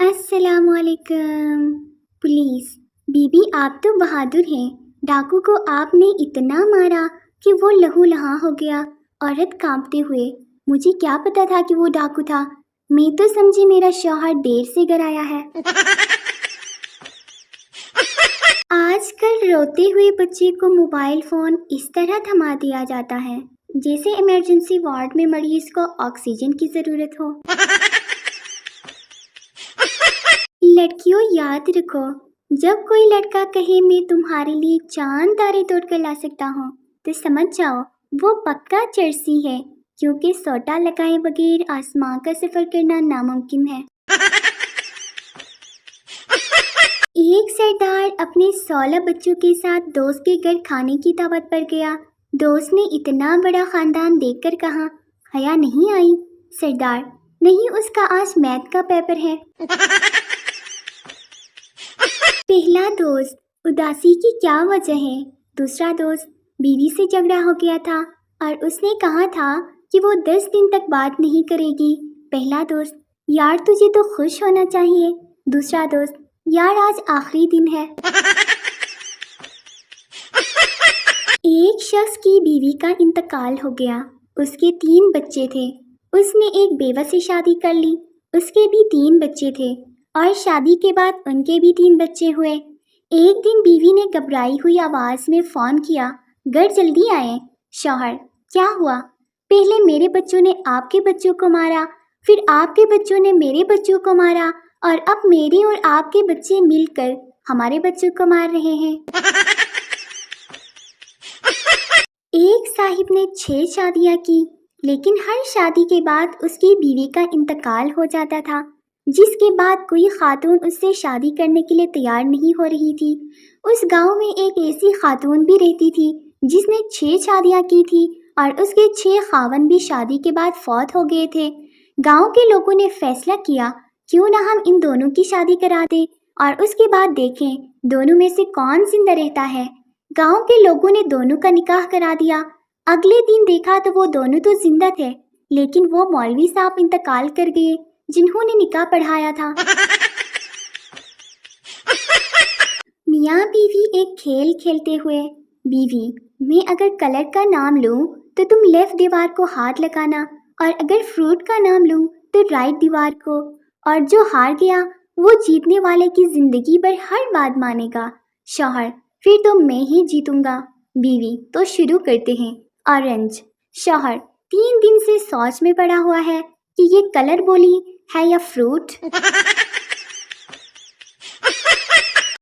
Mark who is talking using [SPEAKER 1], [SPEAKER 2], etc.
[SPEAKER 1] अस्सलाम वालेकुम। पुलिस, बीबी आप तो बहादुर हैं। डाकू को आपने इतना मारा कि वो लहू लहान हो गया। औरत कांपते हुए, मुझे क्या पता था कि वो डाकू था। मैं तो समझी मेरा शौहर देर से घर आया है। आजकल रोते हुए बच्चे को मोबाइल फोन इस तरह थमा दिया जाता है जैसे इमरजेंसी वार्ड में मरीज को ऑक्सीजन की जरूरत हो। लड़कियों याद रखो, जब कोई लड़का कहे मैं तुम्हारे लिए चांद तारे तोड़ कर ला सकता हूँ तो समझ जाओ वो पक्का चर्सी है, क्योंकि सोटा लगाए बगैर आसमां का सफर करना नामुमकिन है। एक सरदार अपने 16 बच्चों के साथ दोस्त के घर खाने की दावत पर गया। दोस्त ने इतना बड़ा खानदान देखकर कहा, हया नहीं आई? सरदार, नहीं, उसका आज मैथ का पेपर है। पहला दोस्त, उदासी की क्या वजह है? दूसरा दोस्त, बीवी से झगड़ा हो गया था और उसने कहा था कि वो 10 दिन तक बात नहीं करेगी। पहला दोस्त, यार तुझे तो खुश होना चाहिए। दूसरा दोस्त, यार आज आखिरी दिन है। एक शख्स की बीवी का इंतकाल हो गया। उसके 3 बच्चे थे। उसने एक बेवा से शादी कर ली। उसके भी 3 बच्चे थे और शादी के बाद उनके भी 3 बच्चे हुए। एक दिन बीवी ने घबराई हुई आवाज में फोन किया, घर जल्दी आए। शौहर, क्या हुआ? पहले मेरे बच्चों ने आपके बच्चों को मारा, फिर आपके बच्चों ने मेरे बच्चों को मारा और अब मेरे और आपके बच्चे मिलकर हमारे बच्चों को मार रहे हैं। एक साहिब ने 6 शादियां की, लेकिन हर शादी के बाद उसकी बीवी का इंतकाल हो जाता था, जिसके बाद कोई खातून उससे शादी करने के लिए तैयार नहीं हो रही थी। उस गांव में एक ऐसी खातून भी रहती थी जिसने 6 शादियां की थी और उसके 6 खावन भी शादी के बाद फौत हो गए थे। गांव के लोगों ने फैसला किया, क्यों ना हम इन दोनों की शादी करा दें और उसके बाद देखें दोनों में से कौन जिंदा रहता है। गांव के लोगों ने दोनों का निकाह करा दिया। अगले दिन देखा तो वो दोनों तो जिंदा थे, लेकिन वो मौलवी साहब इंतकाल कर गए जिन्होंने निकाह पढ़ाया था। मियाँ बीवी एक खेल खेलते हुए, बीवी, मैं अगर कलर का नाम लूँ तो तुम लेफ्ट दीवार को हाथ लगाना और अगर फ्रूट का नाम लूँ तो राइट दीवार को, और जो हार गया वो जीतने वाले की जिंदगी भर हर बात मानेगा। शौहर, फिर तो मैं ही जीतूंगा। बीवी, तो शुरू करते हैं। ऑरेंज। शौहर, 3 दिन से सोच में पड़ा हुआ है कि ये कलर बोली है या फ्रूट।